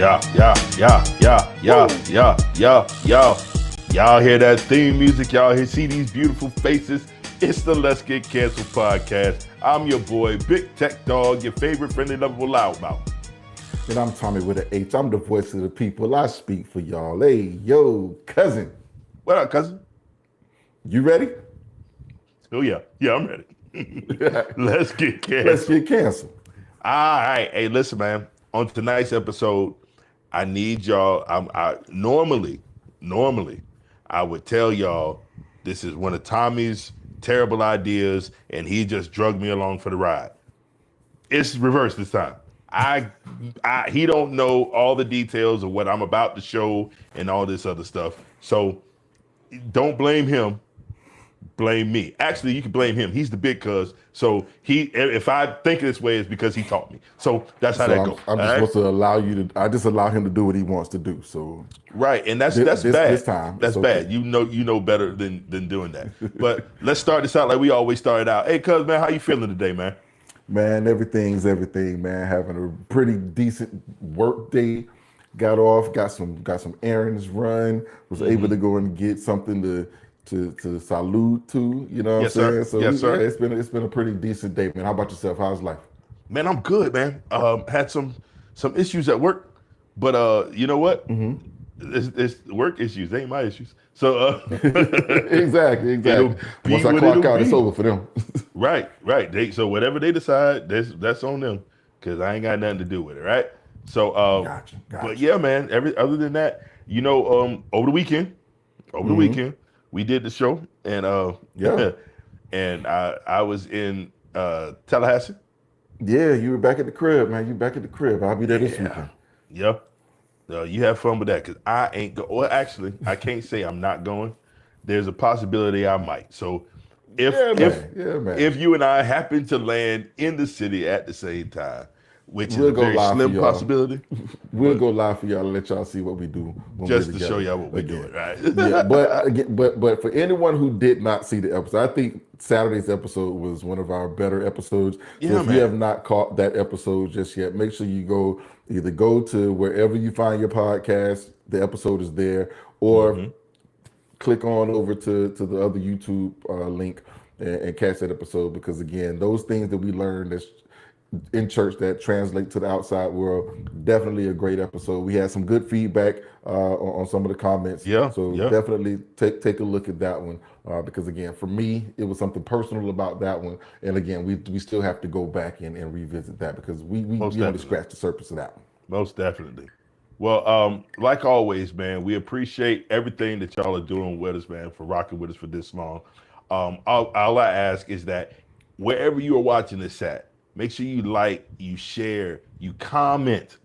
Yeah. Y'all hear that theme music? Y'all see these beautiful faces? It's the Let's Get Canceled podcast. I'm your boy, Big Tech Dog, your favorite friendly, lovable loudmouth. And I'm Tommy with an H. I'm the voice of the people. I speak for y'all. Hey, yo, cousin. What up, cousin? You ready? Oh, yeah. Yeah, I'm ready. Let's get canceled. Let's get canceled. All right. Hey, listen, man. On tonight's episode, I need y'all. Normally, I would tell y'all this is one of Tommy's terrible ideas, and he just drug me along for the ride. It's reversed this time. He don't know all the details of what I'm about to show and all this other stuff. So don't blame him. Blame me. Actually, you can blame him. He's the big cuz. So if I think this way, it's because he taught me. So that's how that goes. I'm just supposed to allow you to. I just allow him to do what he wants to do. So right, and that's bad. This time, that's okay. Bad. You know better than doing that. But let's start this out like we always started out. Hey, cuz man, how you feeling today, man? Man, everything's everything, man. Having a pretty decent work day. Got off, got some errands run. Was able to go and get something to salute to, you know what I'm saying? So yes, sir. Yeah, it's been a pretty decent day, man. How about yourself? How's life? Man, I'm good, man. Had some issues at work, but you know what? It's work issues. They ain't my issues. So exactly. Once I clock out, it's over for them. Right. So whatever they decide, that's on them, because I ain't got nothing to do with it, right? So gotcha. But yeah, man. Other than that, over the weekend, we did the show, and and I was in Tallahassee. Yeah, you were back at the crib, man. You back at the crib. I'll be there this weekend. Yep. You have fun with that, because I ain't go. Well, actually, I can't say I'm not going. There's a possibility I might. So if you and I happen to land in the city at the same time, which is a very slim possibility. We'll go live for y'all and let y'all see what we do. Just to show y'all what we're doing, right? Yeah, but for anyone who did not see the episode, I think Saturday's episode was one of our better episodes. So if you have not caught that episode just yet, make sure you go to wherever you find your podcast. The episode is there, or click on over to the other YouTube link and catch that episode, because again, those things that we learned that's in church that translate to the outside world, definitely a great episode. We had some good feedback on some of the comments. Definitely take a look at that one, because again, for me, it was something personal about that one. And again, we still have to go back and revisit that, because we want to scratch the surface of that one. Most definitely. Well, like always, man, we appreciate everything that y'all are doing with us, man, for rocking with us for this long. All I ask is that wherever you are watching this at, make sure you like, you share, you comment.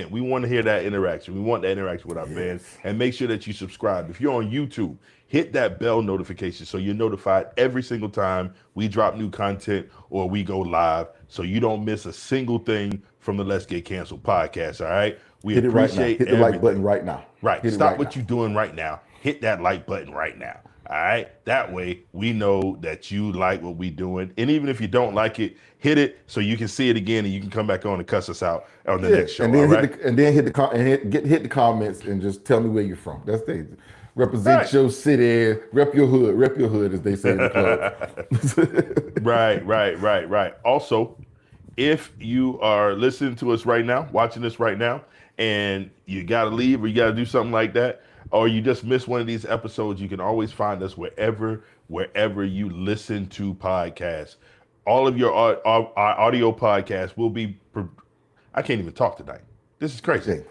We want to hear that interaction. We want that interaction with our fans. And make sure that you subscribe. If you're on YouTube, hit that bell notification so you're notified every single time we drop new content or we go live, so you don't miss a single thing from the Let's Get Canceled podcast, all right? We appreciate Hit the like button right now. Right. Stop what you're doing right now. Hit that like button right now. All right. That way we know that you like what we doing. And even if you don't like it, hit it so you can see it again and you can come back on and cuss us out on the next show. And then hit the comments and just tell me where you're from. That's the represent your city, rep your hood, as they say in the club. Right. Also, if you are listening to us right now, watching this right now, and you got to leave or you got to do something like that, or you just missed one of these episodes, you can always find us wherever you listen to podcasts. All of your audio podcasts will be. I can't even talk tonight. This is crazy.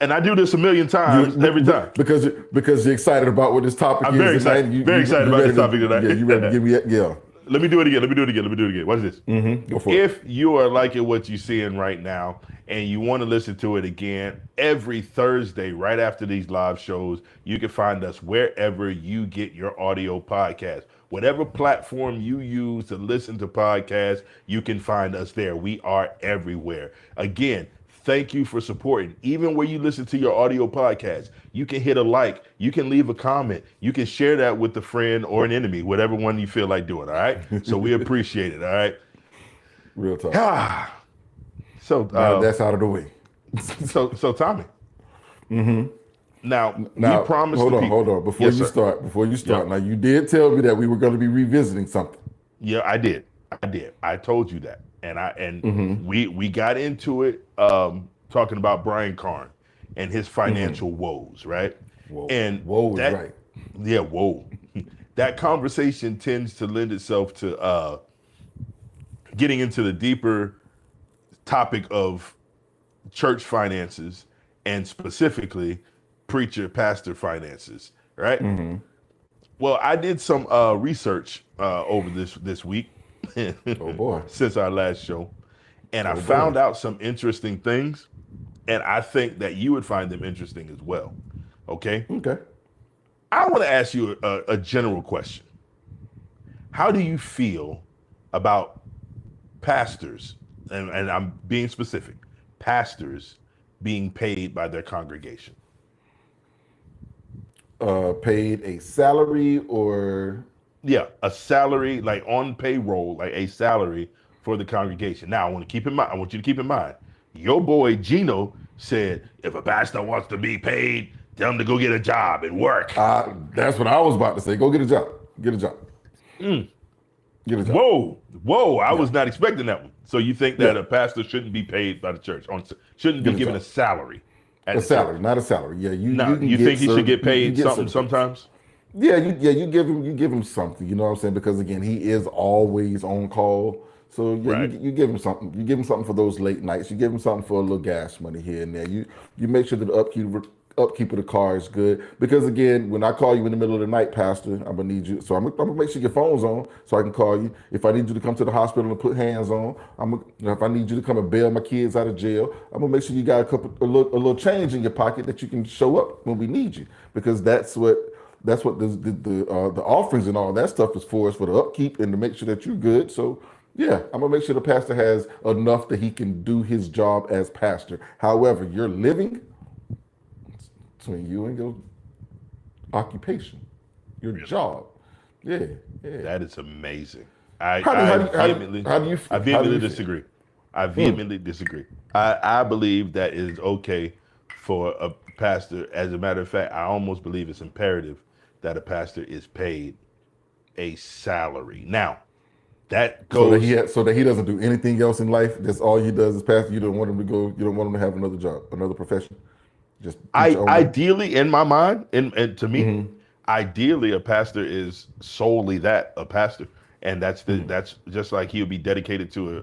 And I do this a million times every time. Because you're excited about what this topic is. I'm very excited. Very excited about this topic tonight. Yeah, you ready to give me that? Let me do it again. Watch this. Go for it. If you are liking what you're seeing right now and you want to listen to it again, every Thursday, right after these live shows, you can find us wherever you get your audio podcast. Whatever platform you use to listen to podcasts, you can find us there. We are everywhere. Again, thank you for supporting. Even where you listen to your audio podcast, you can hit a like, you can leave a comment, you can share that with a friend or an enemy, whatever one you feel like doing, all right? So we appreciate it, all right? Real talk. So now that's out of the way. So Tommy, now we Now, promised the people. hold on. Yes, sir. Before you Yeah, start, now you did tell me that we were going to be revisiting something. yeah, I did. I did. I told you that, and we got into it talking about Brian Carn and his financial woes, right? Whoa, And whoa is that, right. yeah, whoa, that conversation tends to lend itself to getting into the deeper topic of church finances and specifically preacher pastor finances, right? Well, I did some research over this week Oh boy, since our last show, and I oh boy. found out some interesting things, and I think that you would find them interesting as well. Okay, Okay. I want to ask you a general question. How do you feel about pastors, and I'm being specific, pastors being paid by their congregation? Paid a salary or Yeah, a salary, like on payroll, like a salary for the congregation. Now, I want to keep in mind, I want you to keep in mind, your boy Gino said if a pastor wants to be paid, tell him to go get a job and work. that's what I was about to say. Go get a job. Get a job. Mm. Get a job. Whoa, I Yeah. was not expecting that one. So you think Yeah. that a pastor shouldn't be paid by the church, shouldn't be Get a given a job. salary at A the church? salary, not a salary. Yeah, you No, can you get think he should get you paid get something certain things. sometimes? Yeah, you give him something. You know what I'm saying? Because again, he is always on call. So yeah, Right. you give him something. You give him something for those late nights. You give him something for a little gas money here and there. You make sure that the upkeep of the car is good. Because again, when I call you in the middle of the night, Pastor, I'm gonna need you. So I'm gonna make sure your phone's on so I can call you. If I need you to come to the hospital and put hands on, if I need you to come and bail my kids out of jail, I'm gonna make sure you got a little change in your pocket that you can show up when we need you. Because that's what the offerings and all that stuff is for, is for the upkeep and to make sure that you're good. So yeah, I'm gonna make sure the pastor has enough that he can do his job as pastor. However, your living between you and your occupation, your Really? job. Yeah, yeah. That is amazing. I, How do I how do how do, vehemently, how do you I how do vehemently you feel? disagree. I vehemently disagree. I believe that it is okay for a pastor. As a matter of fact, I almost believe it's imperative that a pastor is paid a salary. Now, that goes So that he doesn't do anything else in life. That's all he does is pastor. You don't want him to go. You don't want him to have another job, another profession. Just preach I only. ideally in my mind, and to me, ideally a pastor is solely that, a pastor, and that's just like he would be dedicated to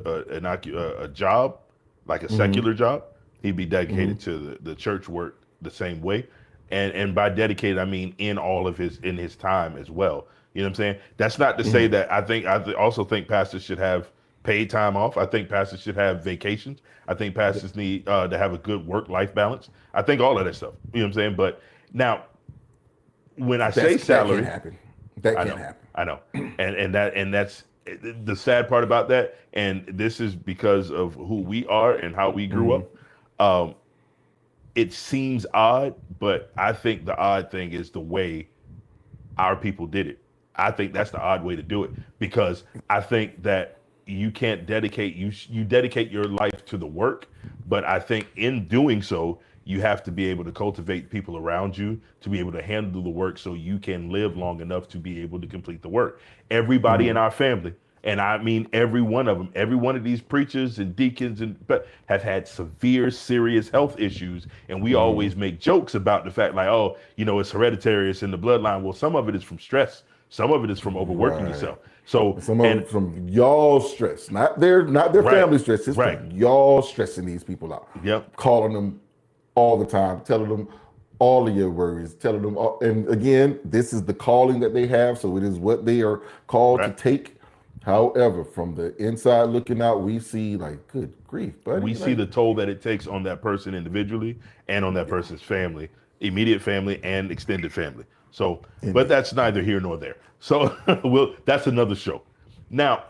a job, like a secular job. He'd be dedicated to the church work the same way, and by dedicated I mean in all of his time as well. You know what I'm saying? That's not to say that also think pastors should have paid time off. I think pastors should have vacations. I think pastors need to have a good work-life balance. I think all of that stuff. You know what I'm saying? But now, when I say That can't salary, happen. That I can't know, happen. I know, and that's the sad part about that. And this is because of who we are and how we grew up. Um, it seems odd, but I think the odd thing is the way our people did it. I think that's the odd way to do it because I think that you can't dedicate you dedicate your life to the work, but I think in doing so you have to be able to cultivate people around you to be able to handle the work so you can live long enough to be able to complete the work. Everybody in our family, and I mean every one of them, every one of these preachers and deacons and but have had severe, serious health issues, and we always make jokes about the fact like, oh, it's hereditary, it's in the bloodline. Well, some of it is from stress, some of it is from overworking Right. yourself. So, Some of and it from y'all stress, not their right, family stress. It's right, from y'all stressing these people out, yep, calling them all the time, telling them all of your worries, telling them. And again, this is the calling that they have, so it is what they are called to right. take. However, from the inside looking out, we see like, good grief, buddy. We see Like, the toll that it takes on that person individually and on that person's family, immediate family and extended family. So, but indeed, that's neither here nor there. So, that's another show. Now,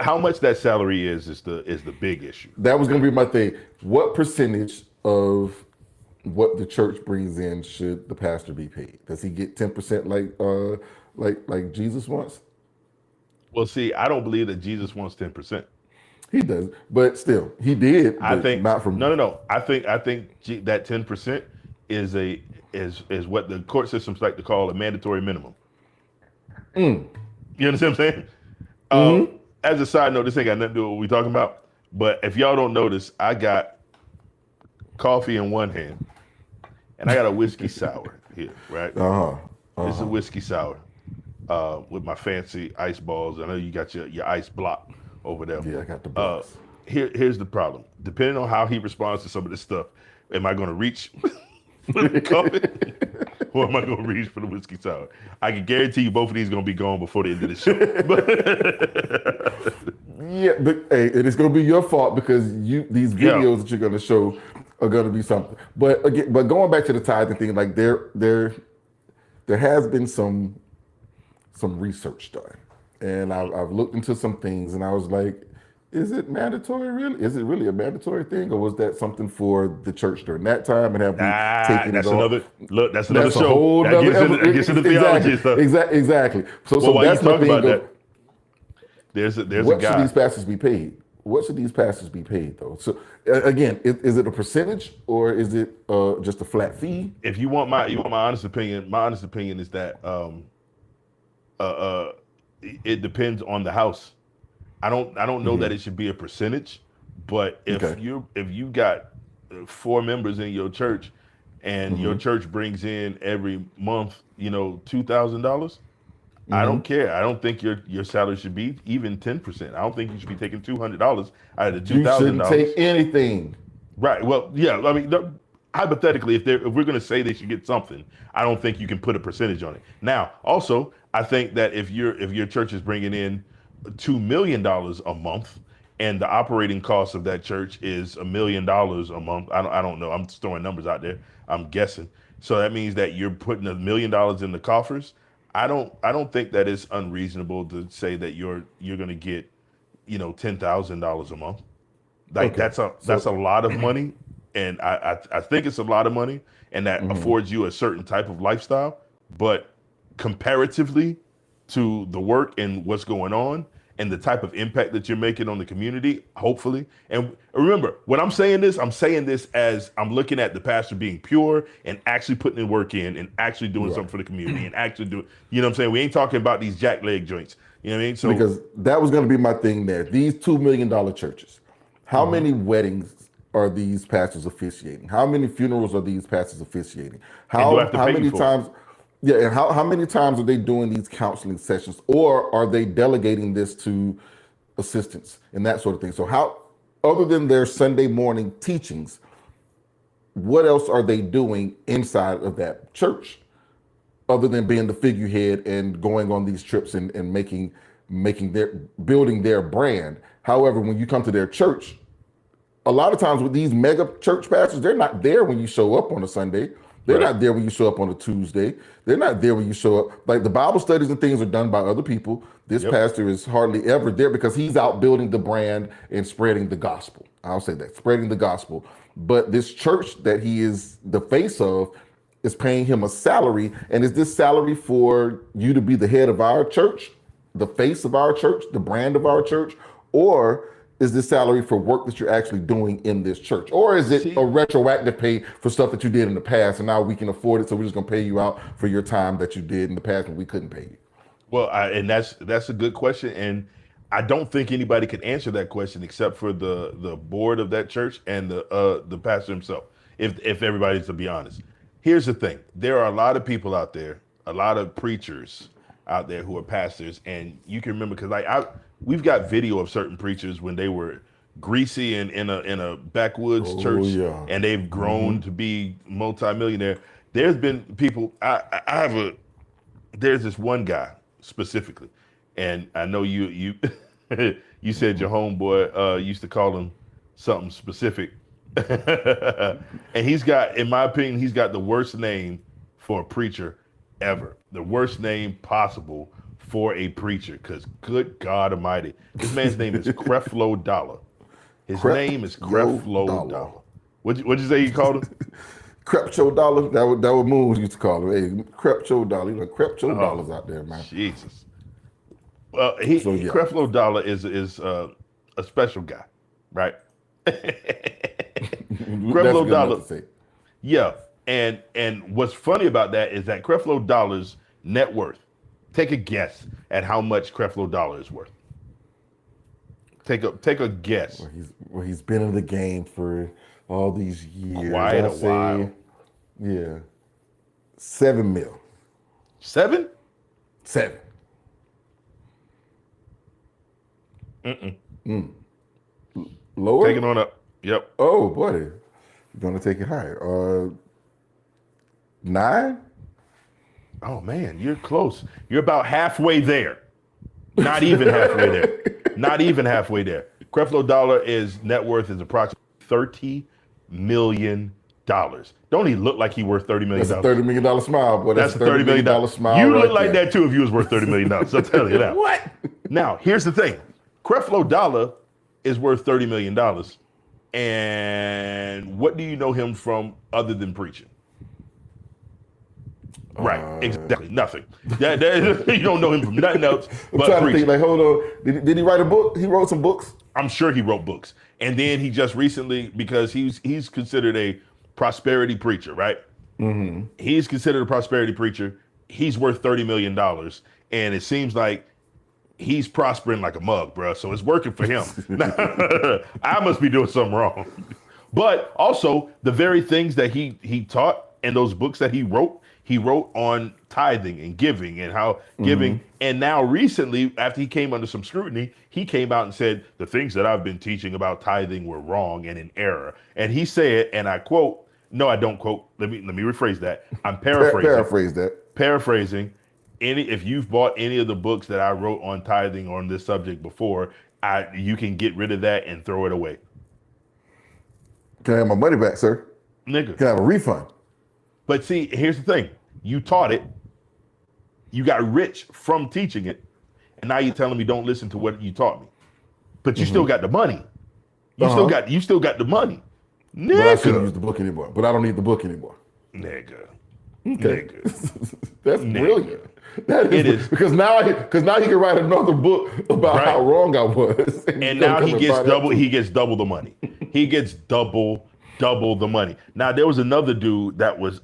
how much that salary is the big issue. that was going to be my thing. What percentage of what the church brings in should the pastor be paid? Does he get 10% like Jesus wants? Well, see, I don't believe that Jesus wants 10%. He does, but still, he did, I but think not from. no. I think that 10% is is what the court systems like to call a mandatory minimum. Mm. You understand what I'm saying? Uh, Mm-hmm. as a side note, this ain't got nothing to do with what we talking about. But if y'all don't notice, I got coffee in one hand and I got a whiskey sour here, right? Uh-huh. This is a Uh-huh. whiskey sour with my fancy ice balls. I know you got your ice block over there. Yeah, I got the Uh, blocks. here's the problem. Depending on how he responds to some of this stuff, am I going to reach for the coffee or am I going to reach for the whiskey sour? I can guarantee you both of these going to be gone before the end of the show. Yeah, but hey, it is going to be your fault because these Yeah. videos that you're going to show are going to be something. But again, but going back to the tithing thing, like there has been some research done, and I've looked into some things, and I was like, is it mandatory really? Is it really a mandatory thing, or was that something for the church during that time, and have we taken it That's off? another look. That's another That's a show whole that nother gets into theology exactly, and stuff. exactly. So Well, so while you that's my talk thing about of that, there's a what should guy. these pastors be paid? What should these pastors be paid though? So again, is it a percentage or is it just a flat fee? If you want my honest opinion is that uh, uh, it depends on the house. I don't know that it should be a percentage, but Okay. if you got four members in your church, and your Mm-hmm. church brings in every month, $2,000. I Mm-hmm. don't care. I don't think your salary should be even 10%. I don't think you should be taking $200 out of the two You thousand shouldn't take dollars. anything. Right. Well, yeah. I mean, hypothetically, if we're going to say they should get something, I don't think you can put a percentage on it. Now, also, I think that if your church is bringing in $2 million a month, and the operating cost of that church is $1 million a month, I don't know. I'm just throwing numbers out there. I'm guessing. So that means that you're putting $1 million in the coffers. I don't think that it's unreasonable to say that you're going to get $10,000 a month. Like Okay. that's a So lot of money, and I think it's a lot of money, and that mhm. affords you a certain type of lifestyle. But comparatively to the work and what's going on and the type of impact that you're making on the community, hopefully. And remember, when I'm saying this as I'm looking at the pastor being pure and actually putting the work in and actually doing something Right. for the community and actually doing, what I'm saying? We ain't talking about these jack leg joints. You know what I mean? So Because that was going to be my thing there. These $2 million churches, how mhm. many weddings are these pastors officiating? How many funerals are these pastors officiating? And do I have to How pay you many for it? times? Yeah, and how many times are they doing these counseling sessions, or are they delegating this to assistants and that sort of thing? So how, other than their Sunday morning teachings, what else are they doing inside of that church? Other than being the figurehead and going on these trips and making their building their brand. However, when you come to their church, a lot of times with these mega church pastors, they're not there when you show up on a Sunday. They're Right. not there when you show up on a Tuesday. They're not there when you show up. Like the Bible studies and things are done by other people. This Yep. pastor is hardly ever there because he's out building the brand and spreading the gospel. I'll say that, spreading the gospel. But this church that he is the face of is paying him a salary. And is this salary for you to be the head of our church, the face of our church, the brand of our church? Or is this salary for work that you're actually doing in this church? Or is it a See, retroactive pay for stuff that you did in the past and now we can afford it, so we're just gonna pay you out for your time that you did in the past when we couldn't pay you? well, and that's a good question, and I don't think anybody can answer that question except for the board of that church and the pastor himself. If everybody's to be honest, here's the thing: there are a lot of people out there, a lot of preachers out there who are pastors, and you can remember because we've got video of certain preachers when they were greasy and in a backwoods Oh church, yeah. and they've Mm-hmm. grown to be multimillionaire. There's been people. I have a there's this one guy specifically, and I know you you said your homeboy used to call him something specific, and in my opinion, he's got the worst name for a preacher ever, the worst name possible for a preacher. Because good God Almighty, this man's name is Creflo Dollar. His Crep name is yo Creflo dollar. Dollar. What'd you say you called him? Crepcho dollar. That would Moon used to call it. Hey, Crepcho dollar. You know, Crepcho Oh, dollars out there, man. Jesus. Well, he So yeah. Creflo Dollar is a special guy, right? That's Creflo good enough Dollar, to say. yeah. And what's funny about that is that Creflo Dollar's net worth. Take a guess at how much Creflo Dollar is worth. Take a guess. He's been in the game for all these years. Quite I a say, while. yeah, 7 mil. 7? 7. Lower? Taking on up. Yep. Oh, buddy, you're gonna take it higher. 9. Oh man, you're close. You're about halfway there. Not even halfway there. Not even halfway there. Creflo Dollar is net worth is approximately $30 million. Don't he look like he worth $30 million? That's a $30 million smile, boy. That's a $30 million smile. You right look like there. that too if you was worth $30 million. I'll tell you that. What? Now, here's the thing. Creflo Dollar is worth $30 million. And what do you know him from other than preaching? Right, exactly. Nothing. You don't know him from nothing else but trying preaching. to think, like, hold on. Did he write a book? He wrote some books? I'm sure he wrote books. And then he just recently, because he's considered a prosperity preacher, right? Mm-hmm. He's considered a prosperity preacher. He's worth $30 million. And it seems like he's prospering like a mug, bro. So it's working for him. I must be doing something wrong. But also, the very things that he taught and those books that he wrote on tithing and giving and how giving. And now recently, after he came under some scrutiny, he came out and said, the things that I've been teaching about tithing were wrong and in error. And he said, and I quote, no, I don't quote. Let me rephrase that. I'm paraphrasing. Paraphrase that. Paraphrasing. If you've bought any of the books that I wrote on tithing or on this subject before, you can get rid of that and throw it away. Can I have my money back, sir? Nigga. Can I have a refund? But see, here's the thing. You taught it. You got rich from teaching it. And now you're telling me don't listen to what you taught me. But you still got the money. You still got the money. Nigga. But I shouldn't use the book anymore. But I don't need the book anymore. Nigga. Okay. Nigga. That's brilliant. That It is. Because now he can write another book about how wrong I was. And now he gets double the money. He gets double the money. Now there was another dude that was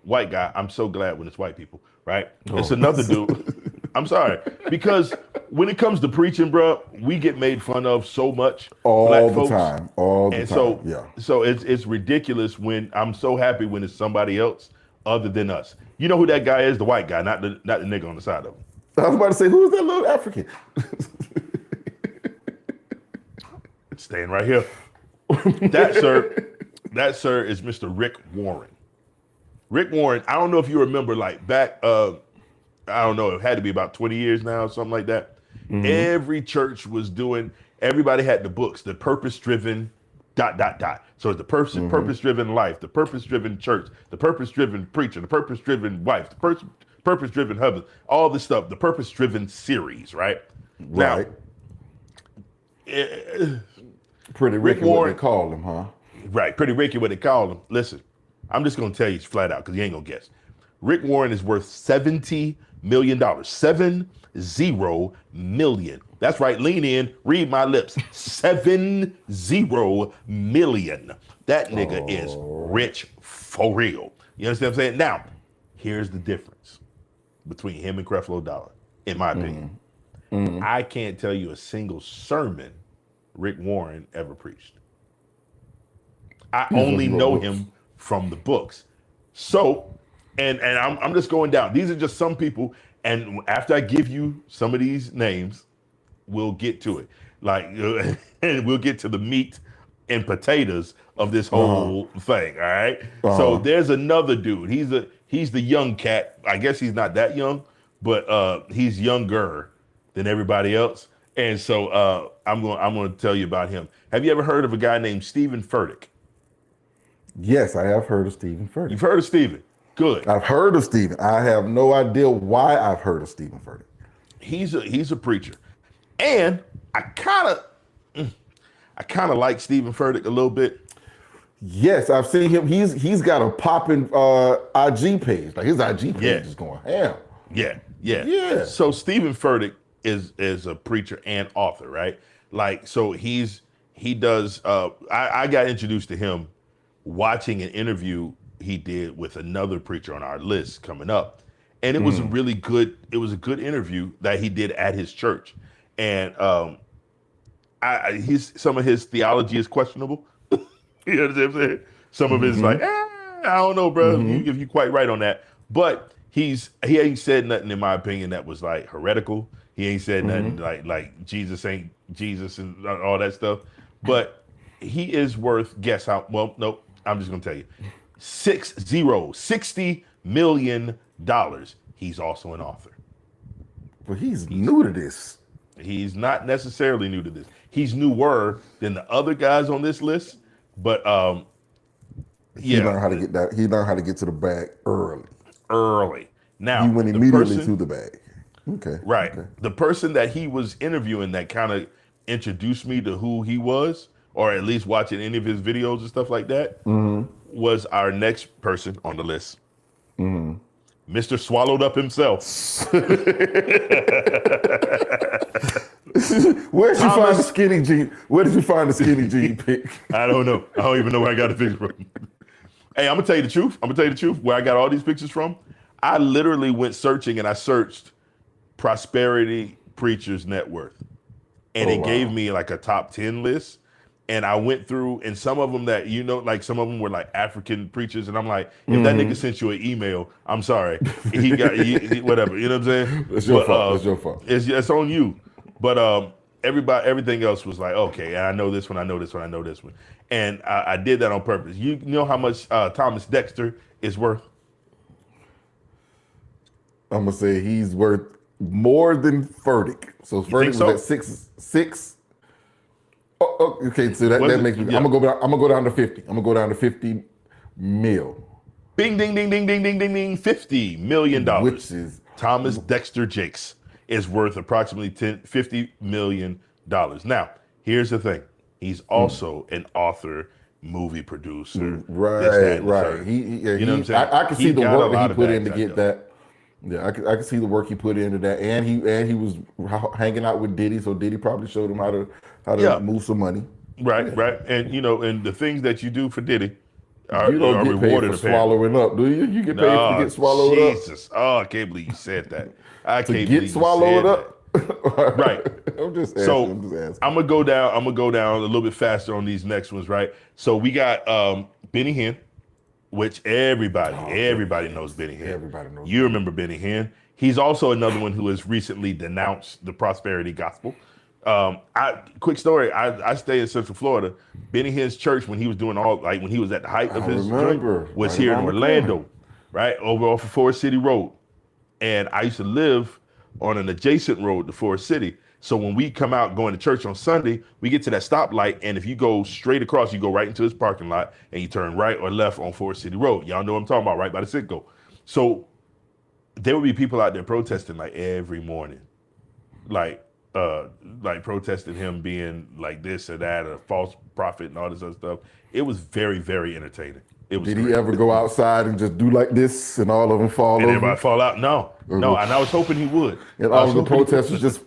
white guy. I'm so glad when it's white people, right? It's another dude. I'm sorry. Because when it comes to preaching, bro, we get made fun of so much. All black the folks. time. All the and time. So, yeah. So it's ridiculous when I'm so happy when it's somebody else other than us. You know who that guy is? The white guy, not the nigga on the side of him. I was about to say, who's that little African? Staying right here. That sir is Mr. Rick Warren. Rick Warren, I don't know if you remember, like back, I don't know, it had to be about 20 years now, something like that. Mm-hmm. Every church was everybody had the books, the purpose-driven ... So it's the purpose-driven life, the purpose-driven church, the purpose-driven preacher, the purpose-driven wife, the purpose-driven husband, all this stuff, the purpose-driven series, right? Right. Now, Pretty Ricky, what they call him, huh? Right, Pretty Ricky, what they call him. Listen, I'm just going to tell you flat out because you ain't going to guess. Rick Warren is worth $70 million. 70 million. That's right. Lean in. Read my lips. 70 million. That nigga is rich for real. You understand what I'm saying? Now, here's the difference between him and Creflo Dollar, in my opinion. I can't tell you a single sermon Rick Warren ever preached. I only know him from the books. So, and I'm just going down. These are just some people. And after I give you some of these names, we'll get to it. Like, and we'll get to the meat and potatoes of this whole thing. All right. So there's another dude. He's the young cat. I guess he's not that young, but he's younger than everybody else. And so I'm going to tell you about him. Have you ever heard of a guy named Stephen Furtick? Yes, I have heard of Stephen Furtick. You've heard of Stephen? Good. I've heard of Stephen. I have no idea why I've heard of Stephen Furtick. He's a preacher, and I kind of like Stephen Furtick a little bit. Yes, I've seen him. He's got a popping IG page. Like his IG page is going ham. Yeah. So Stephen Furtick, is a preacher and author, right? Like, so he does. I got introduced to him watching an interview he did with another preacher on our list coming up, and it was a really good. It was a good interview that he did at his church, and he's some of his theology is questionable. You know what I'm saying? Some of it is like, I don't know, bro, if you quite right on that. But he ain't said nothing in my opinion that was like heretical. He ain't said nothing like Jesus ain't Jesus and all that stuff. But he is worth, guess how? Well, nope. I'm just gonna tell you, $60 million. He's also an author. But he's new to this. He's not necessarily new to this. He's newer than the other guys on this list, but he learned how to get that. He learned how to get to the bag early. Now he went immediately to the bag. Okay. Right. Okay. The person that he was interviewing that kind of introduced me to who he was, or at least watching any of his videos and stuff like that, was our next person on the list. Mr. Swallowed Up himself. Where did you find the skinny jean? Where did you find the skinny jean pic? I don't know. I don't even know where I got the picture from. Hey, I'm gonna tell you the truth. Where I got all these pictures from, I literally went searching and I searched Prosperity Preachers Net Worth, and it gave me like a top 10 list. And I went through, and some of them that, like some of them were like African preachers. And I'm like, if that nigga sent you an email, I'm sorry. He got, whatever. You know what I'm saying? That's your fault. That's your fault. It's on you. But everything else was like, okay, and I know this one, I know this one, I know this one. And I did that on purpose. You know how much Thomas Dexter is worth? I'm going to say he's worth more than Furtick. So Furtick was at six. Oh, okay, so that makes me. Yeah. I'm gonna go down to 50. I'm gonna go down to 50 mil. Bing, ding, ding, ding, ding, ding, ding, ding. $50 million. Which is Thomas Dexter Jakes is worth approximately $50 million. Now, here's the thing. He's also an author, movie producer. Right. You know what I'm saying? I can see the work that he put in to get that. Yeah, I can see the work he put into that, and he was hanging out with Diddy, so Diddy probably showed him how to move some money. Right, and and the things that you do for Diddy are, you don't get rewarded paid for swallowing up, do you? You get paid to get swallowed up. Jesus, I can't believe you said that. I to can't get believe swallowed you said up. That. Right. I'm just asking. So I'm gonna go down. I'm gonna go down a little bit faster on these next ones. Right. So we got Benny Hinn, which everybody knows Benny Hinn. Everybody knows. You remember Benny Hinn. He's also another one who has recently denounced the prosperity gospel. Quick story. I stay in Central Florida. Benny Hinn's church, when he was doing when he was at the height of his joint, was here in Orlando, right over off of Forest City Road. And I used to live on an adjacent road to Forest City. So when we come out going to church on Sunday, we get to that stoplight, and if you go straight across, you go right into his parking lot, and you turn right or left on Forest City Road. Y'all know what I'm talking about, right by the Citgo. So there would be people out there protesting like every morning, like protesting him being like this or that, a false prophet and all this other stuff. It was very, very entertaining. Did he ever go outside and just do like this and all of them fall over? And everybody fall out? No. And I was hoping he would. And all the protesters just...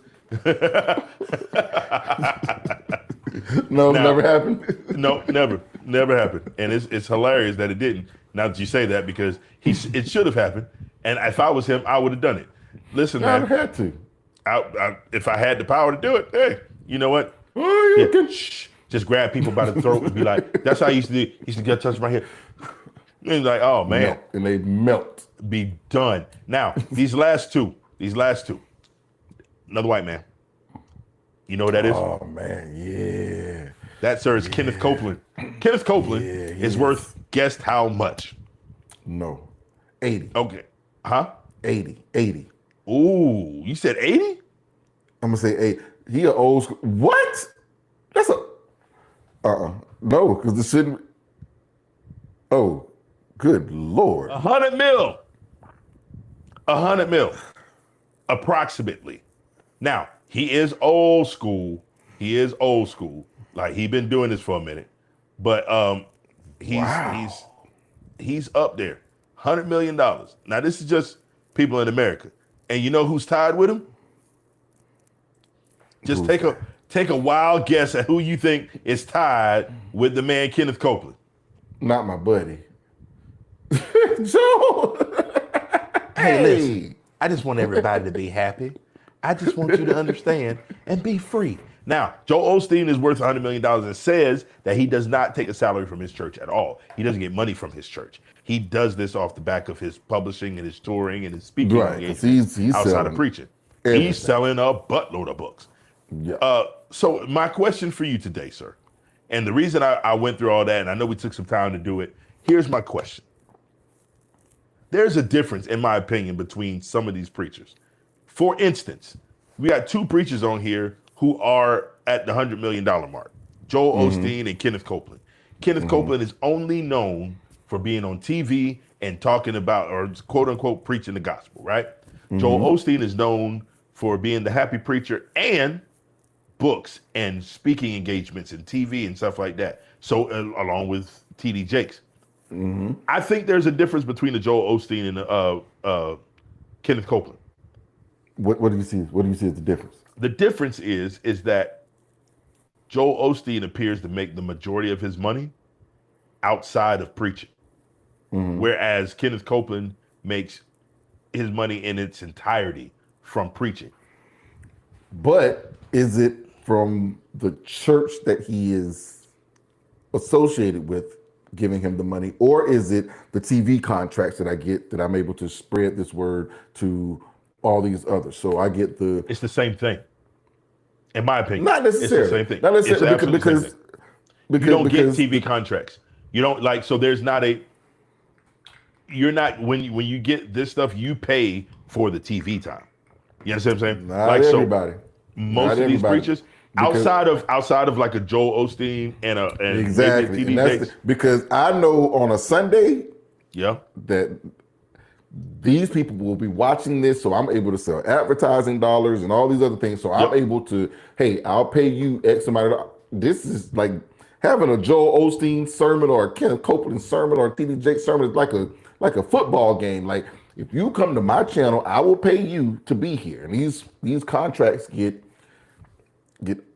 Never happened? No, never happened. And it's hilarious that it didn't. Now that you say that, because it should have happened. And if I was him, I would have done it. Listen, man. I had to. If I had the power to do it, hey, you know what? Just grab people by the throat and be like, that's how I used to do. Used to get touched right here. And like, oh man. Melt, and they melt. Be done. Now, these last two. Another white man. You know what that is? Oh man, yeah. That, sir, is Kenneth Copeland. Kenneth Copeland is worth, guess how much? No. 80. Okay. Huh? 80. Ooh, you said 80? I'm gonna say 8. He an old school. What? That's a no, because the shouldn't. Oh, good Lord. 100 mil. 100 mil. Approximately. Now, he is old school. Like, he been doing this for a minute. But he's up there. $100 million. Now, this is just people in America. And you know who's tied with him? Just Who's that? take a wild guess at who you think is tied with the man Kenneth Copeland. Not my buddy. Joe. Hey, listen, Hey. I just want everybody to be happy. I just want you to understand and be free. Now, Joel Osteen is worth $100 million and says that he does not take a salary from his church at all. He doesn't get money from his church. He does this off the back of his publishing and his touring and his speaking engagements he's outside of preaching. everything. He's selling a buttload of books. Yeah. So my question for you today, sir, and the reason I went through all that, and I know we took some time to do it, here's my question. There's a difference, in my opinion, between some of these preachers. For instance, we got two preachers on here who are at the $100 million mark, Joel Osteen and Kenneth Copeland. Kenneth Copeland is only known for being on TV and talking about, or quote unquote, preaching the gospel, right? Joel Osteen is known for being the happy preacher and books and speaking engagements and TV and stuff like that. So along with T.D. Jakes. I think there's a difference between the Joel Osteen and Kenneth Copeland. What do you see? What do you see as the difference? The difference is that Joel Osteen appears to make the majority of his money outside of preaching, whereas Kenneth Copeland makes his money in its entirety from preaching. But is it from the church that he is associated with giving him the money, or is it the TV contracts that I get that I'm able to spread this word to all these others? So I get It's the same thing, in my opinion. Not necessarily. It's the same thing. Not necessarily because you don't get TV contracts. You don't like, so there's not you're not, when you get this stuff, you pay for the TV time. You understand what I'm saying? Not like, everybody. So most of these preachers, outside of like a Joel Osteen and exactly, maybe a TV because I know on a Sunday, yeah, that these people will be watching this, so I'm able to sell advertising dollars and all these other things. So I'm able to, hey, I'll pay you X amount of dollars. This is like having a Joel Osteen sermon or a Kenneth Copeland sermon or a T.D. Jakes sermon is like a football game. Like, if you come to my channel, I will pay you to be here. And these contracts get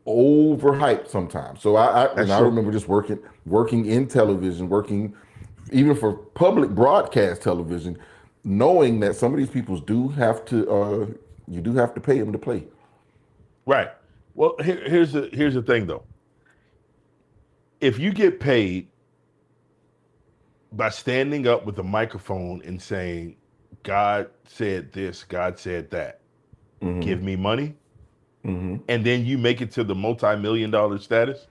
overhyped sometimes. So I remember just working in television, working even for public broadcast television, knowing that some of these people do have to you do have to pay them to play. Right. Well, here's the thing though. If you get paid by standing up with a microphone and saying, God said this, God said that, give me money, and then you make it to the multi-million-dollar status,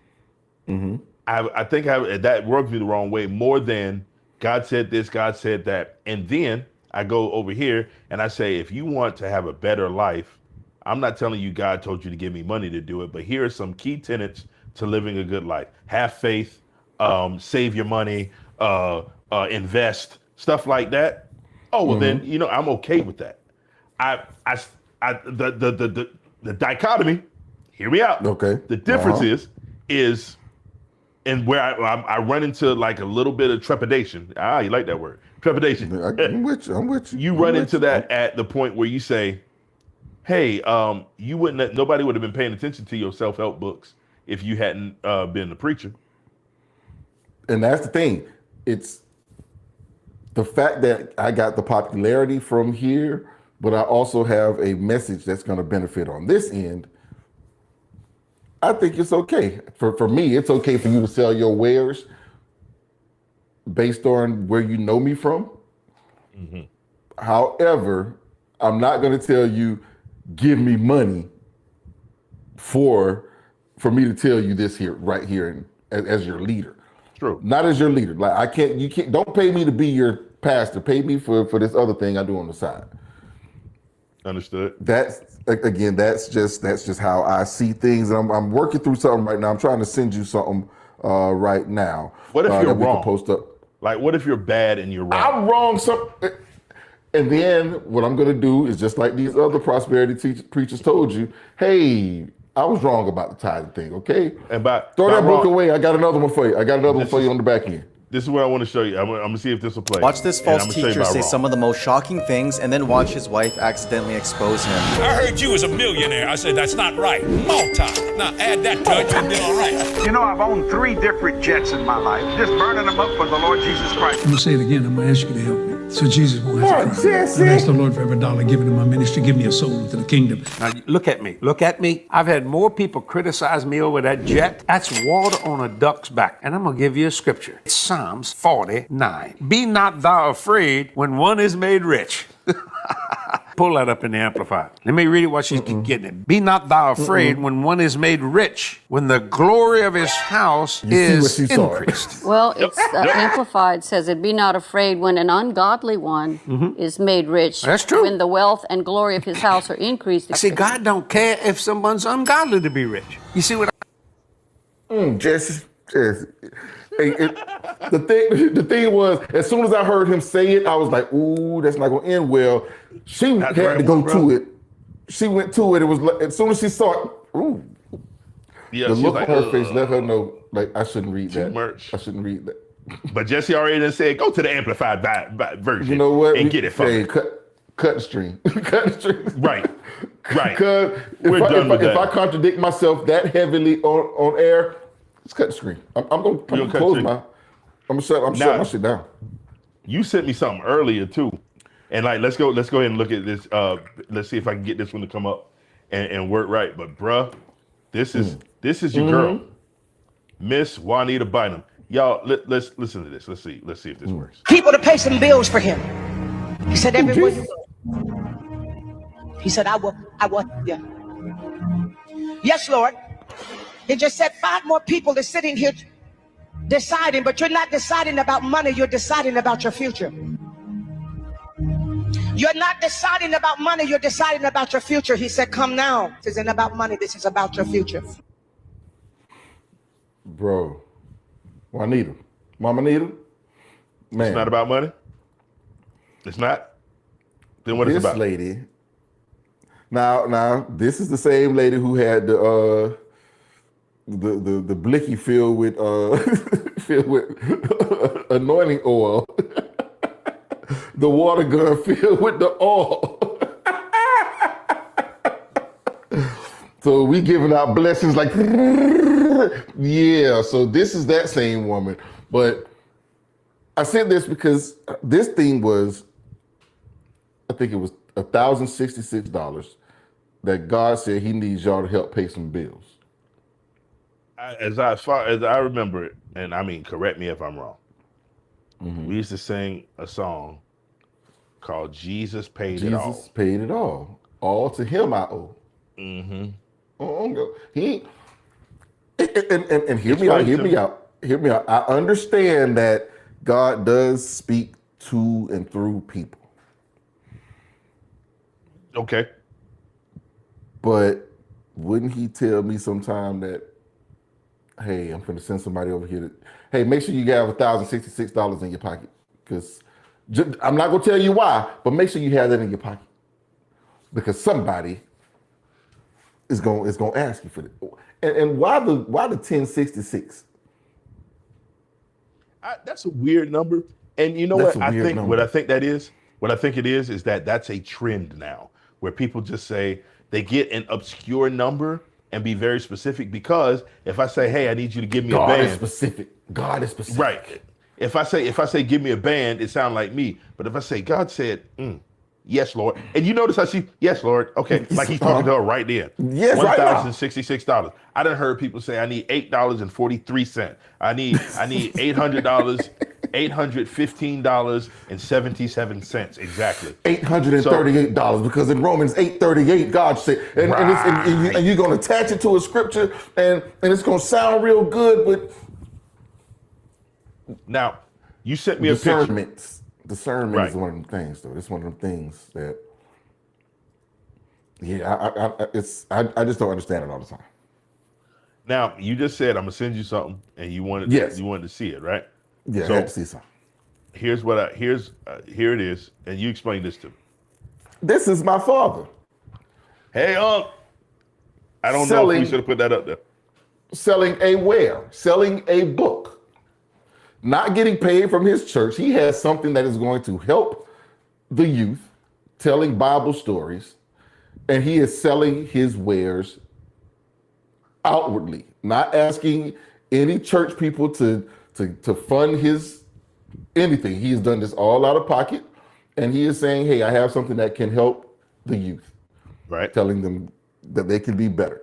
I think that rubs me the wrong way more than God said this, God said that. And then I go over here and I say, if you want to have a better life, I'm not telling you God told you to give me money to do it, but here are some key tenets to living a good life. Have faith, save your money, invest, stuff like that. Oh, well then, I'm okay with that. The dichotomy, hear me out. Okay. The difference is, and where I run into like a little bit of trepidation. You like that word, trepidation. I'm with you. You run into that at the point where you say, hey, nobody would have been paying attention to your self-help books if you hadn't been a preacher. And that's the thing. It's the fact that I got the popularity from here, but I also have a message that's going to benefit on this end. I think it's okay. For me, it's okay for you to sell your wares based on where you know me from. However, I'm not going to tell you, give me money for me to tell you this here, right here, as your leader. True. Not as your leader. Like you can't. Don't pay me to be your pastor. Pay me for this other thing I do on the side. Understood. That's just how I see things. And I'm working through something right now. I'm trying to send you something right now. What if you're wrong? Post up. Like, what if you're bad and you're wrong? I'm wrong. And then what I'm going to do is just like these other prosperity preachers told you. Hey, I was wrong about the tithing thing. Okay. And throw that book away. I got another one for you. I got another one for you on the back end. This is what I want to show you. I'm gonna see if this will play. Watch this false teacher say some of the most shocking things, and then watch his wife accidentally expose him. I heard you was a millionaire. I said, that's not right. Multi. Now add that to it, you'll be all right. You know, I've owned 3 different jets in my life, just burning them up for the Lord Jesus Christ. I'm going to say it again. I'm going to ask you to help me. So Jesus won't have to cry. I've asked the Lord for every dollar given to my ministry. Give me a soul into the kingdom. Now, look at me. Look at me. I've had more people criticize me over that jet. That's water on a duck's back. And I'm going to give you a scripture. It's Psalms 49. Be not thou afraid when one is made rich. Pull that up in the Amplified. Let me read it while she's getting it. Be not thou afraid when one is made rich, when the glory of his house is increased. Well, it's Amplified says it, be not afraid when an ungodly one is made rich. That's true. When the wealth and glory of his house are increased. See, God don't care if someone's ungodly to be rich. You see what Jesse. Hey, the thing was, as soon as I heard him say it, I was like, ooh, that's not going to end well. She had to go to it. She went to it. It was like, as soon as she saw it, ooh. Yeah, the look like, on her face let her know, like, I shouldn't read that. Much. I shouldn't read that. But Jesse already done said, go to the Amplified version. You know what? And get it from me. Cut the stream. Cut the stream. Right. Because if I contradict myself that heavily on air, let's cut the screen. I'm going to close my. I'm shut my shit down. You sent me something earlier too, and like let's go ahead and look at this. Let's see if I can get this one to come up and work right. But bruh, this is your girl, Miss Juanita Bynum. Y'all, let's listen to this. Let's see if this works. People to pay some bills for him. He said, everywhere you go. He said, I will, yeah. Yes, Lord. He just said 5 more people are sitting here deciding, but you're not deciding about money, you're deciding about your future. You're not deciding about money, you're deciding about your future. He said, come now. This isn't about money, this is about your future. Bro, Juanita, Mama Nita, man. It's not about money? It's not? Then what is it about? This lady, now, this is the same lady who had the blicky filled with anointing oil, the water gun filled with the oil. So we giving out blessings like, yeah. So this is that same woman. But I said this because this thing was, I think it was $1,066 that God said he needs y'all to help pay some bills. As far as I remember it, and I mean, correct me if I'm wrong. We used to sing a song called "Jesus Paid It All." Jesus paid it all. All to him I owe. He and hear me out. I understand that God does speak to and through people. Okay. But wouldn't he tell me sometime that, hey, I'm going to send somebody over here hey, make sure you have $1,066 in your pocket. Because I'm not going to tell you why, but make sure you have that in your pocket. Because somebody is going to ask you for it. And why the 1066? That's a weird number. And you know what I think? What I think it is that that's a trend now, where people just say they get an obscure number and be very specific. Because if I say, hey, I need you to give me a band. God is specific. Right. If I say give me a band, it sounds like me. But if I say God said, yes, Lord. And you notice how yes, Lord. Okay. Like he's talking to her right there. Yes, $1,066. I done heard people say I need $8.43. I need $800, $815.77 exactly. $838 because in Romans 8:38 God said, and you're gonna attach it to a scripture and it's gonna sound real good, but now you sent me a picture. Discernment is one of them things, though. It's one of them things that, I just don't understand it all the time. Now you just said I'm gonna send you something, and you wanted to see it, right? Yeah, so I had to see something. Here it is, and you explain this to me. This is my father. Hey, I don't know if we should have put that up there. Selling a book. not getting paid from his church. He has something that is going to help the youth, telling Bible stories, and he is selling his wares outwardly, not asking any church people to fund his anything. He's done this all out of pocket, and he is saying, hey, I have something that can help the youth, right? Telling them that they can be better.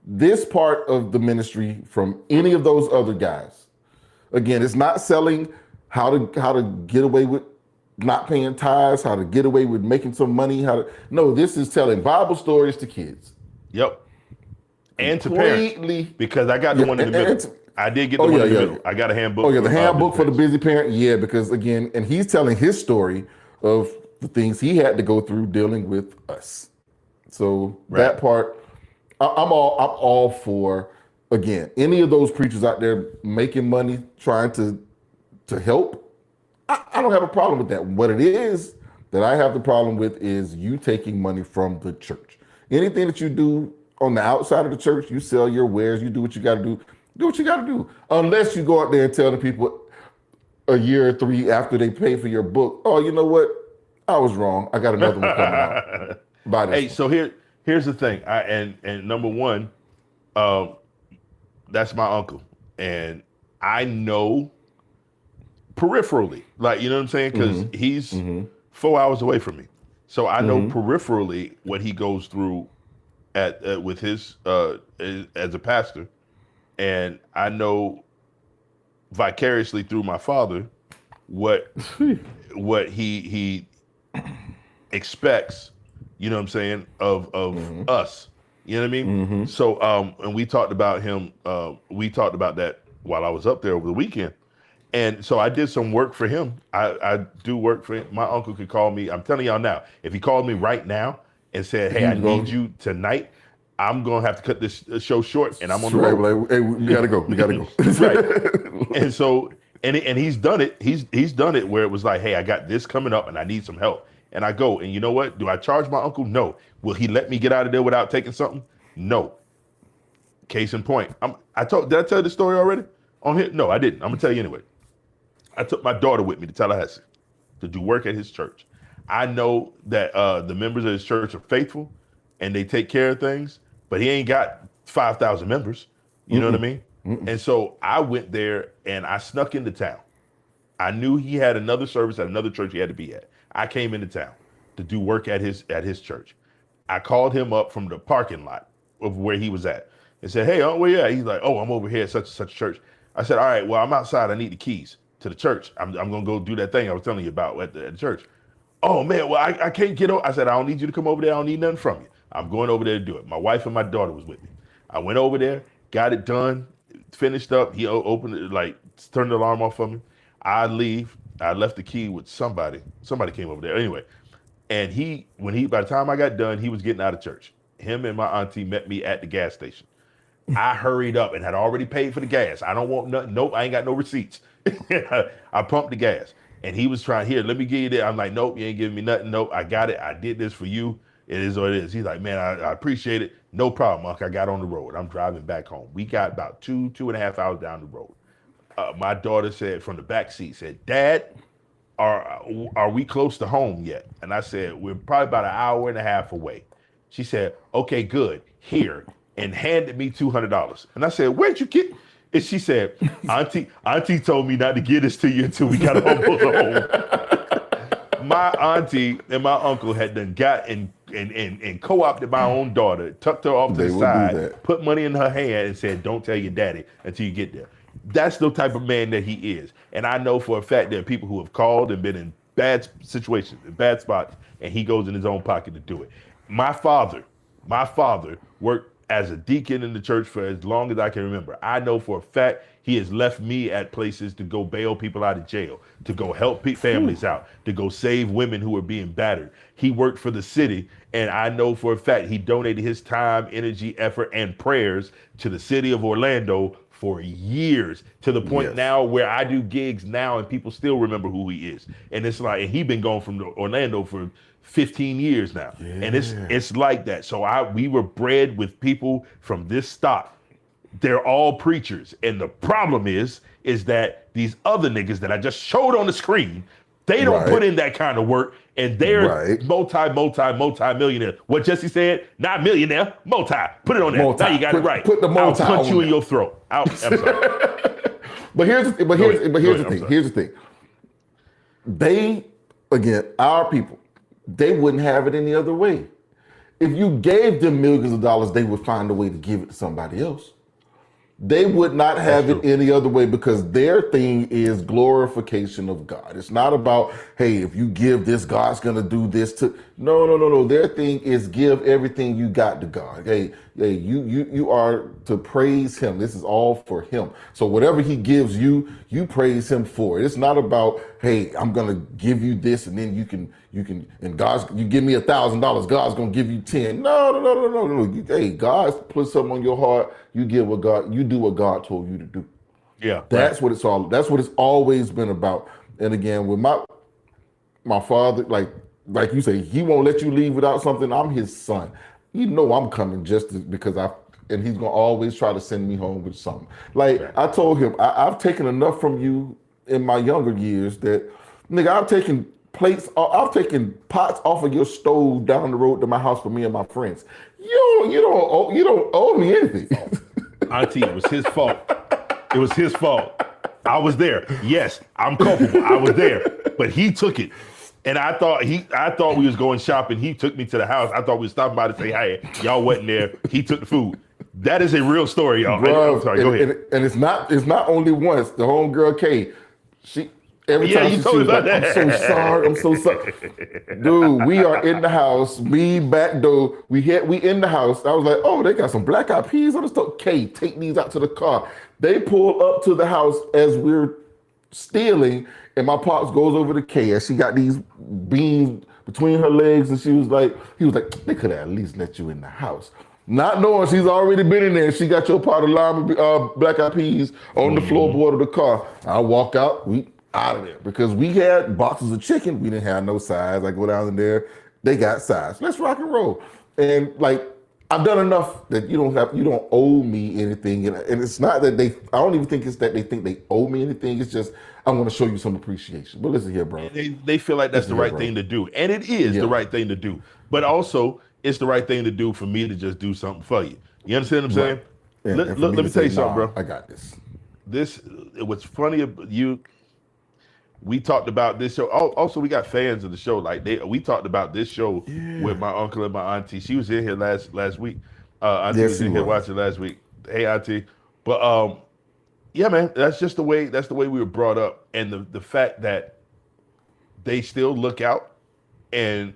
This part of the ministry from any of those other guys, again, it's not selling how to get away with not paying tithes, how to get away with making some money, no, this is telling Bible stories to kids. Yep. And to parents, because I got the one in the middle. I did get the one in the middle. I got a handbook. Oh yeah, the handbook for the busy parent. Yeah, because again, and he's telling his story of the things he had to go through dealing with us. So that part, I'm all for. Again, any of those preachers out there making money, trying to help, I don't have a problem with that. What it is that I have the problem with is you taking money from the church. Anything that you do on the outside of the church, you sell your wares, you do what you got to do. Do what you got to do. Unless you go out there and tell the people a year or 3 after they pay for your book, oh, you know what? I was wrong. I got another one coming out. Buy this Hey, one. so here's the thing. And number one, that's my uncle. And I know peripherally, like, you know what I'm saying? Because he's 4 hours away from me. So I know peripherally what he goes through with his as a pastor. And I know vicariously through my father what he expects, you know what I'm saying, of us. You know what I mean? So and we talked about him, we talked about that while I was up there over the weekend. And so I did some work for him. I do work for him. My uncle could call me. I'm telling y'all now, if he called me right now and said, hey, I need you tonight, I'm going to have to cut this show short, and I'm on the road. Like, hey, we got to go. We got to go. Right. And so, and he's done it. He's done it where it was like, hey, I got this coming up, and I need some help. And I go, and you know what? Do I charge my uncle? No. Will he let me get out of there without taking something? No. Case in point. Did I tell the story already on here? No, I didn't. I'm going to tell you anyway. I took my daughter with me to Tallahassee to do work at his church. I know that the members of his church are faithful, and they take care of things. But he ain't got 5,000 members. You know what I mean? And so I went there and I snuck into town. I knew he had another service at another church he had to be at. I came into town to do work at his church. I called him up from the parking lot of where he was at and said, hey, where you at? He's like, oh, I'm over here at such and such church. I said, all right, well, I'm outside. I need the keys to the church. I'm going to go do that thing I was telling you about at the church. Oh, man, well, I can't get over. I said, I don't need you to come over there. I don't need nothing from you. I'm going over there to do it. My wife and my daughter was with me. I went over there, got it done, finished up. He opened it, like turned the alarm off for me. I leave. I left the key with somebody. Somebody came over there. Anyway, and by the time I got done, he was getting out of church. Him and my auntie met me at the gas station. I hurried up and had already paid for the gas. I don't want nothing. Nope, I ain't got no receipts. I pumped the gas. And he was trying, here, let me give you that. I'm like, nope, you ain't giving me nothing. Nope, I got it. I did this for you. It is what it is. He's like, man, I appreciate it. No problem, Unc. I got on the road. I'm driving back home. We got about 2.5 hours down the road. My daughter said from the back seat, said, Dad, are we close to home yet? And I said, we're probably about 1.5 hours away. She said, okay, good. Here. And handed me $200. And I said, where'd you get? And she said, Auntie told me not to give this to you until we got almost home. My auntie and my uncle had done got and co-opted my own daughter, tucked her off to the side, put money in her hand and said, don't tell your daddy until you get there. That's the type of man that he is. And I know for a fact there are people who have called and been in bad situations, in bad spots, and he goes in his own pocket to do it. My father worked as a deacon in the church for as long as I can remember. I know for a fact he has left me at places to go bail people out of jail, to go help families out, to go save women who are being battered. He worked for the city, and I know for a fact he donated his time, energy, effort, and prayers to the city of Orlando for years, to the point now where I do gigs now and people still remember who he is. And it's like, and he's been gone from Orlando for 15 years now. And it's like that. So we were bred with people from this stock they're all preachers. And the problem is that these other niggas that I just showed on the screen, they don't put in that kind of work, and they're multi-millionaire. What Jesse said, not millionaire, multi. Put it on there. Now you got it right. Put the multi. I'll punch you in your throat. I'm sorry. But here's the thing. They, again, our people, they wouldn't have it any other way. If you gave them millions of dollars, they would find a way to give it to somebody else. They would not have it any other way, because their thing is glorification of God. It's not about, hey, if you give this, God's going to do this to. No. Their thing is give everything you got to God. Hey, you are to praise him. This is all for him. So whatever he gives you, you praise him for it. It's not about, hey, I'm going to give you this and then you can, and you give me $1,000, God's going to give you 10. No. Hey, God put something on your heart. You do what God told you to do. Yeah. That's what it's always been about. And again, with my father, like you say, he won't let you leave without something. I'm his son. You know I'm coming because and he's gonna always try to send me home with something. Like I told him, I've taken enough from you in my younger years that, nigga, I've taken pots off of your stove down the road to my house for me and my friends. You don't owe me anything. Auntie, it was his fault. It was his fault. I was there. Yes, I'm culpable. I was there, but he took it. And I thought we was going shopping. He took me to the house. I thought we was stopping by to say, hey, y'all wasn't there. He took the food. That is a real story, y'all. Bro, I'm sorry, go ahead. And it's not only once. The homegirl Kay, every time she was like, I'm so sorry. Dude, we are in the house. Me, back door. We in the house. I was like, oh, they got some black eyed peas on the stove. Kay, take these out to the car. They pull up to the house as we're stealing, and my pops goes over to Kay, and she got these beans between her legs, and he was like, they could have at least let you in the house. Not knowing she's already been in there. She got your pot of lime, black eyed peas on the floorboard of the car. I walk out, we out of there, because we had boxes of chicken. We didn't have no sides. I go down in there, they got sides. Let's rock and roll. And I've done enough that you don't owe me anything. And it's not that I don't even think it's that they think they owe me anything. It's just, I want to show you some appreciation. But listen here, bro. They feel like that's the right thing to do. And it is the right thing to do. But also, it's the right thing to do for me to just do something for you. You understand what I'm saying? And let me tell you something, bro. I got this. What's funny about you, we talked about this show. Also, we got fans of the show. We talked about this show with my uncle and my auntie. She was in here last week. Auntie was in here watching last week. Hey, auntie. But yeah, man, that's just the way we were brought up. And the fact that they still look out and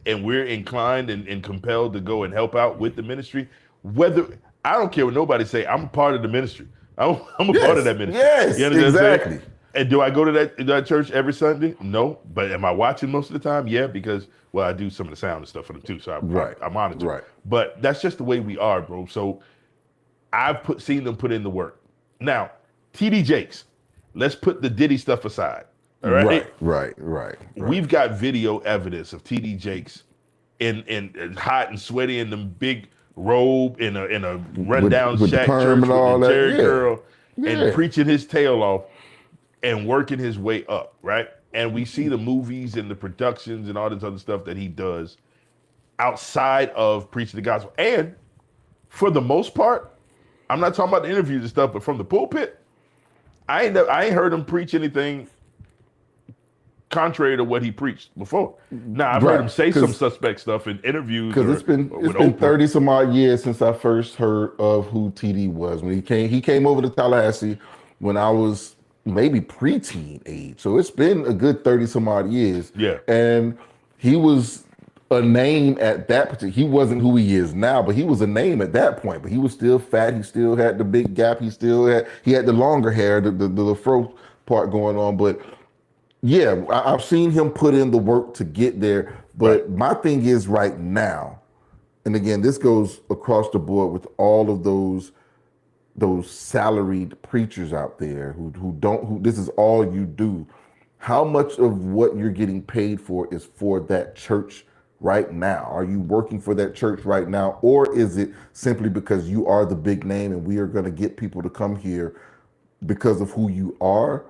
we're inclined and compelled to go and help out with the ministry. I don't care what nobody say, I'm a part of the ministry. I'm a part of that ministry. Yes, exactly. And do I go to that church every Sunday? No. But am I watching most of the time? Yeah, because, I do some of the sound and stuff for them too. So I monitor. Right. But that's just the way we are, bro. So I've seen them put in the work. Now, TD Jakes, let's put the Diddy stuff aside. All right? Right. We've got video evidence of TD Jakes in hot and sweaty in the big robe in a rundown with shack perm church and all with that. Jerry curl Yeah. and preaching his tail off and working his way up, right? And we see the movies and the productions and all this other stuff that he does outside of preaching the gospel. And for the most part, I'm not talking about the interviews and stuff, but from the pulpit, I ain't heard him preach anything contrary to what he preached before. Now I've heard him say some suspect stuff in interviews. Because it's been 30 some odd years since I first heard of who TD was. When he came over to Tallahassee when I was maybe preteen age. So it's been a good 30 some odd years. Yeah. And he was a name at that particular. He wasn't who he is now, but he was a name at that point. But he was still fat. He still had the big gap. He had the longer hair, the fro part going on. But yeah, I've seen him put in the work to get there. But my thing is right now, and again, this goes across the board with all of those salaried preachers out there who this is all you do. How much of what you're getting paid for is for that church right now? Are you working for that church right now? Or is it simply because you are the big name and we are going to get people to come here because of who you are?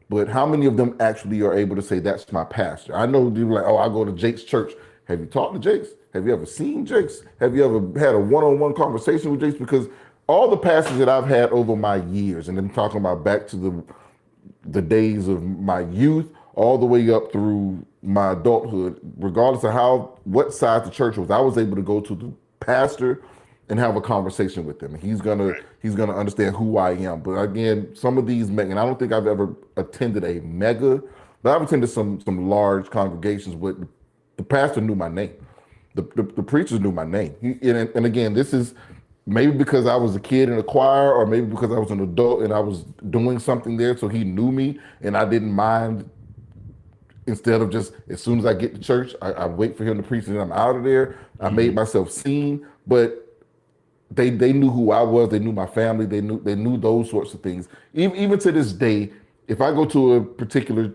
But how many of them actually are able to say, that's my pastor? I know you're like, oh, I go to Jake's church. Have you talked to Jake's? Have you ever seen Jake's? Have you ever had a one-on-one conversation with Jake's? Because all the pastors that I've had over my years, and I'm talking about back to the days of my youth, all the way up through my adulthood, regardless of what side the church was, I was able to go to the pastor and have a conversation with him. And he's gonna understand who I am. But again, some of these and I don't think I've ever attended a mega, but I've attended some large congregations where the pastor knew my name. The preachers knew my name. And again, this is maybe because I was a kid in a choir, or maybe because I was an adult and I was doing something there, so he knew me and I didn't mind. Instead of just, as soon as I get to church, I wait for him to preach and I'm out of there. I made myself seen, but they knew who I was. They knew my family. They knew those sorts of things. Even to this day, if I go to particular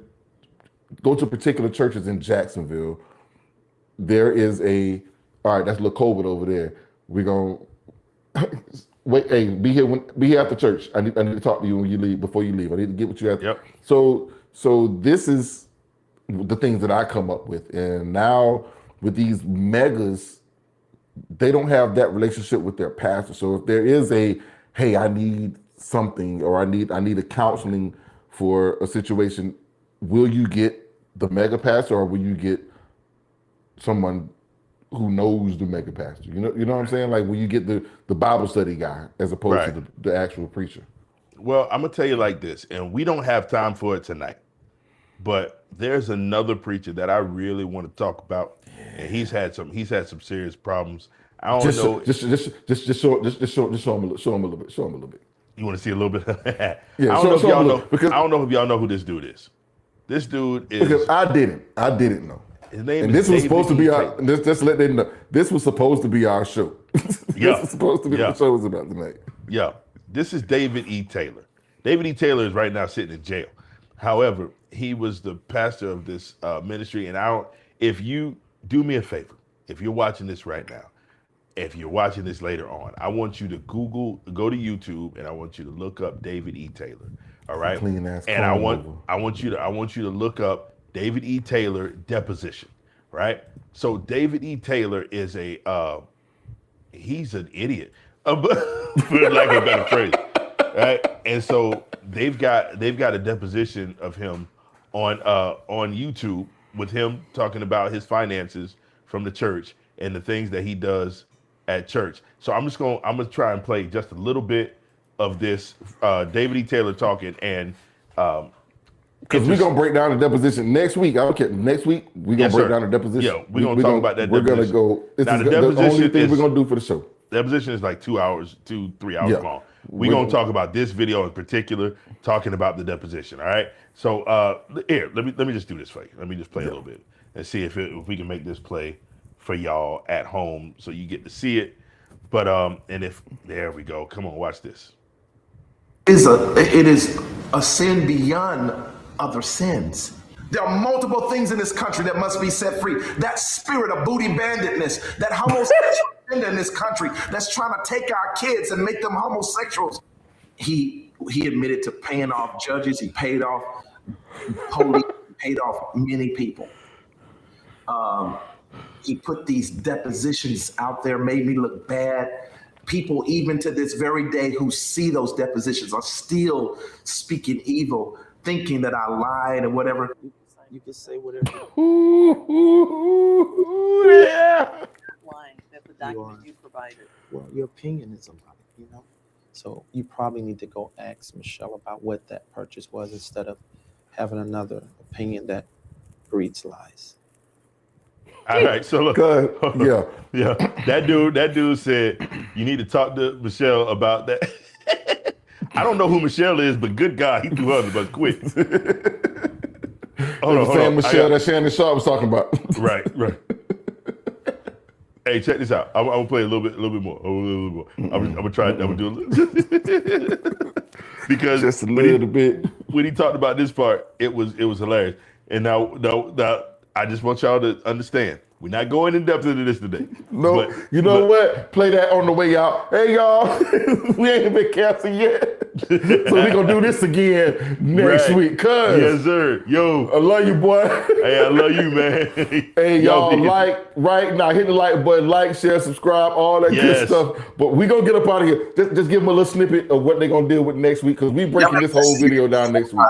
churches in Jacksonville, there is all right, that's LaCovid over there. We're gonna wait. Hey, be here after church. I need to talk to you when you leave. Before you leave, I need to get what you have. Yep. So this is the things that I come up with, and now with these megas, they don't have that relationship with their pastor. So if there is hey, I need something, or I need a counseling for a situation, will you get the mega pastor, or will you get someone who knows the mega pastor? You know what I'm saying? Like, will you get the Bible study guy as opposed to the actual preacher? Well, I'm gonna tell you like this, and we don't have time for it tonight, but there's another preacher that I really want to talk about, and he's had some serious problems. I don't know. Just show him a little bit. You want to see a little bit? Yeah, I don't know if y'all know. Because I don't know if y'all know who this dude is. This dude is. Because I didn't know. His name and is this was David supposed to be Taylor. our. Just let them know. This was supposed to be our show. Yeah. This was supposed to be what the show was about tonight. Yeah. This is David E. Taylor. David E. Taylor is right now sitting in jail. However, he was the pastor of this ministry, and if you do me a favor, if you're watching this right now, if you're watching this later on, I want you to go to YouTube, and I want you to look up David E. Taylor. All right. Clean ass. And I want you to look up David E. Taylor deposition. Right. So David E. Taylor is he's an idiot, for lack of a better phrase. Right. And so they've got a deposition of him on YouTube with him talking about his finances from the church and the things that he does at church. So I'm gonna try and play just a little bit of this David E. Taylor talking, and because we're gonna break down the deposition next week. I don't care. Next week we're gonna break down the deposition. Yeah, we're gonna talk about that. We're gonna go. This is the only thing we're gonna do for the show. The deposition is like 3 hours long. We're gonna talk about this video in particular, talking about the deposition. All right. So here, let me just do this for you. Let me just play a little bit and see if we can make this play for y'all at home so you get to see it. But and if there we go. Come on, watch this. It is a sin beyond other sins. There are multiple things in this country that must be set free. That spirit of booty banditness, that homosexual agenda in this country that's trying to take our kids and make them homosexuals. He admitted to paying off judges. He paid off police. Paid off many people. He put these depositions out there, made me look bad. People, even to this very day, who see those depositions are still speaking evil, thinking that I lied or whatever. You can say whatever. Yeah. Lying that the document you provided. Well, your opinion is about it, you know? So you probably need to go ask Michelle about what that purchase was instead of having another opinion that breeds lies. All right, so look, yeah. That dude said you need to talk to Michelle about that. I don't know who Michelle is, but good God, he threw her but quick. Hold on. Michelle that Shannon Sharp was talking about. Right. Hey, check this out. I'm gonna play a little bit more. I'm gonna try. I'm gonna do a little because just a little bit. When he talked about this part, it was hilarious. And now I just want y'all to understand. We're not going in depth into this today. No, what? Play that on the way out. Hey, y'all, we ain't been canceled yet. So we're going to do this again next week. Cuz. Yes, sir. Yo. I love you, boy. Hey, I love you, man. Hey, y'all, like right now. Hit the like button. Like, share, subscribe, all that good stuff. But we going to get up out of here. Just give them a little snippet of what they're going to deal with next week because we breaking this whole video down next week.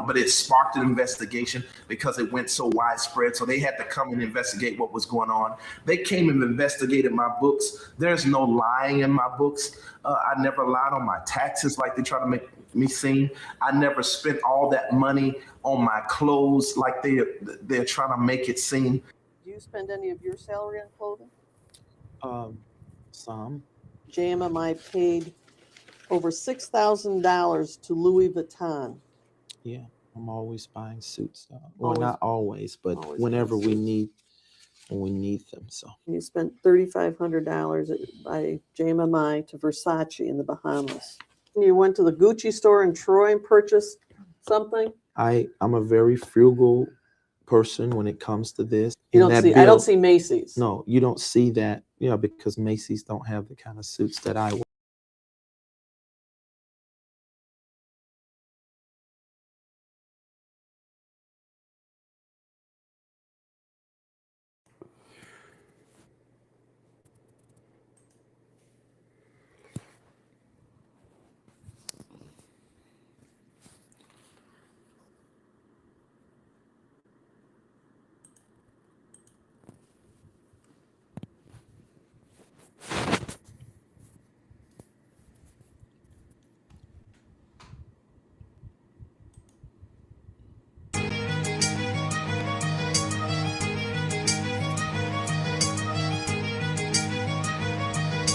But it sparked an investigation because it went so widespread. So they had to come and investigate what was going on. They came and investigated my books. There's no lying in my books. I never lied on my taxes like they try to make me seem. I never spent all that money on my clothes like they're trying to make it seem. Do you spend any of your salary on clothing? Some. JMMI paid over $6,000 to Louis Vuitton. Yeah, I'm always buying suits. Well, not always, but whenever we need them. So you spent $3,500 by JMMI to Versace in the Bahamas. You went to the Gucci store in Troy and purchased something. I'm a very frugal person when it comes to this. I don't see Macy's. No, you don't see that. Yeah, because Macy's don't have the kind of suits that I wear.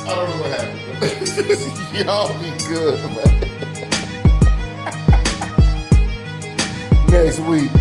I don't know what happened. Y'all be good, man. Next week.